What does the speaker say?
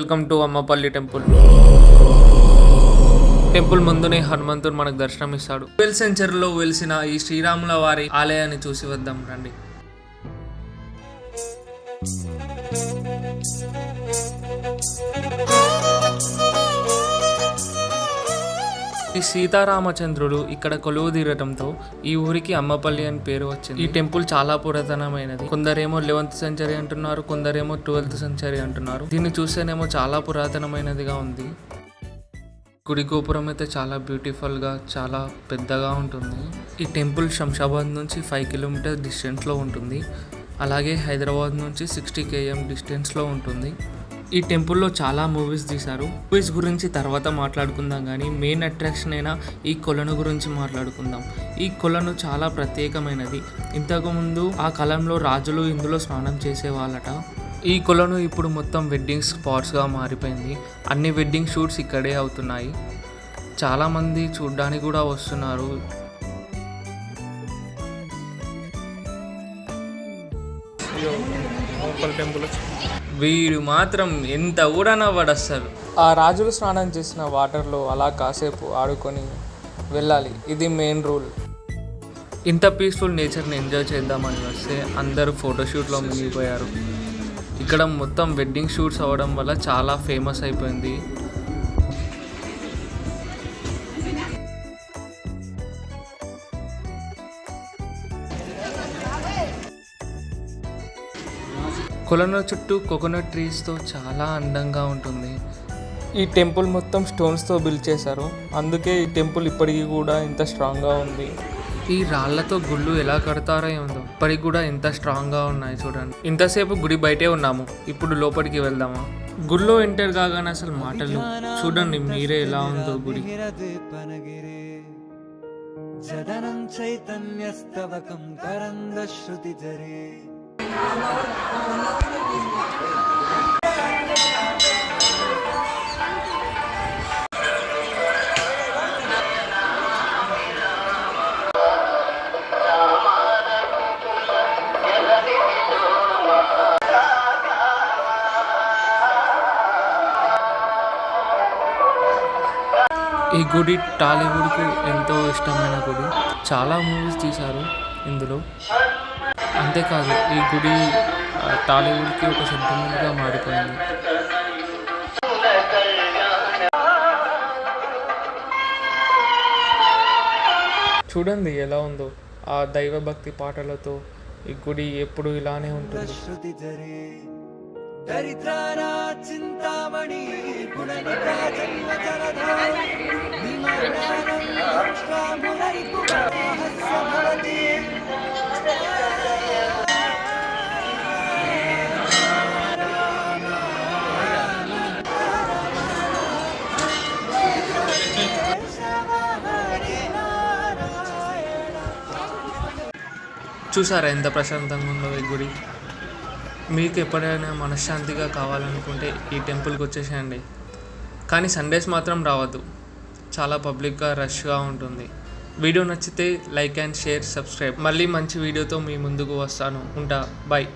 Welcome to Ammapalli temple. Temple ముందునే హనుమంతుడు మనకు దర్శనం ఇస్తాడు. 12th సెంచరీలో వెలిసిన ఈ శ్రీరాముల వారి ఆలయాన్ని చూసి వద్దాం రండి. ఈ సీతారామచంద్రుడు ఇక్కడ కొలువు తీరటంతో ఈ ఊరికి అమ్మపల్లి అని పేరు వచ్చింది. ఈ టెంపుల్ చాలా పురాతనమైనది. కొందరేమో 11th సెంచరీ అంటున్నారు, కొందరేమో 12th సెంచరీ అంటున్నారు. దీన్ని చూస్తేనేమో చాలా పురాతనమైనదిగా ఉంది. గుడి గోపురం అయితే చాలా బ్యూటిఫుల్గా చాలా పెద్దగా ఉంటుంది. ఈ టెంపుల్ శంషాబాద్ నుంచి 5 కిలోమీటర్స్ డిస్టెన్స్లో ఉంటుంది. అలాగే హైదరాబాద్ నుంచి 60 km డిస్టెన్స్లో ఉంటుంది. ఈ టెంపుల్లో చాలా మూవీస్ తీశారు. మూవీస్ గురించి తర్వాత మాట్లాడుకుందాం, కానీ మెయిన్ అట్రాక్షన్ అయినా ఈ కొలను గురించి మాట్లాడుకుందాం. ఈ కొలను చాలా ప్రత్యేకమైనది. ఇంతకుముందు ఆ కాలంలో రాజులు ఇందులో స్నానం చేసేవాళ్ళట. ఈ కొలను ఇప్పుడు మొత్తం వెడ్డింగ్ స్పాట్స్గా మారిపోయింది. అన్ని వెడ్డింగ్ షూట్స్ ఇక్కడే అవుతున్నాయి. చాలామంది చూడ్డానికి కూడా వస్తున్నారు. టెంపుల్ వీడు మాత్రం ఎంత కూడా నవ్వడు అస్సలు. ఆ రాజులు స్నానం చేసిన వాటర్లో అలా కాసేపు ఆడుకొని వెళ్ళాలి. ఇది మెయిన్ రూల్. ఇంత పీస్ఫుల్ నేచర్ని ఎంజాయ్ చేద్దామని వస్తే అందరూ ఫోటోషూట్లో మునిగిపోయారు. ఇక్కడ మొత్తం వెడ్డింగ్ షూట్స్ అవ్వడం వల్ల చాలా ఫేమస్ అయిపోయింది. కొలను చుట్టూ కోకోనట్ ట్రీస్తో చాలా అందంగా ఉంటుంది. ఈ టెంపుల్ మొత్తం స్టోన్స్తో బిల్డ్ చేశారు. అందుకే ఈ టెంపుల్ ఇప్పటికీ కూడా ఇంత స్ట్రాంగ్గా ఉంది. ఈ రాళ్లతో గుళ్ళు ఎలా కడతారో ఏముందో ఇప్పటికి కూడా ఎంత స్ట్రాంగ్గా ఉన్నాయి చూడండి. ఇంతసేపు గుడి బయటే ఉన్నాము, ఇప్పుడు లోపలికి వెళ్దామా? గుడిలో ఎంటర్ కాగానే అసలు మాటలు చూడండి మీరే ఎలా ఉందో గుడి. ఈ గుడి టాలీవుడ్కు ఎంతో ఇష్టమైన గుడి. చాలా మూవీస్ తీశారు ఇందులో. అంతేకాదు ఈ గుడి టాలీవుడ్కి ఒక సెంటిమెంట్గా మారిపోయింది. చూడండి ఎలా ఉందో ఆ దైవభక్తి పాటలతో ఈ గుడి ఎప్పుడు ఇలానే ఉంటుంది. చూసారా ఎంత ప్రశాంతంగా ఉందో ఈ గుడి. మీకు ఎప్పుడైనా మనశ్శాంతిగా కావాలనుకుంటే ఈ టెంపుల్కి వచ్చేసేయండి. కానీ సండేస్ మాత్రం రావద్దు, చాలా పబ్లిక్గా రష్గా ఉంటుంది. వీడియో నచ్చితే లైక్ అండ్ షేర్, సబ్స్క్రైబ్. మళ్ళీ మంచి వీడియోతో మీ ముందుకు వస్తాను. ఉంటా, బాయ్.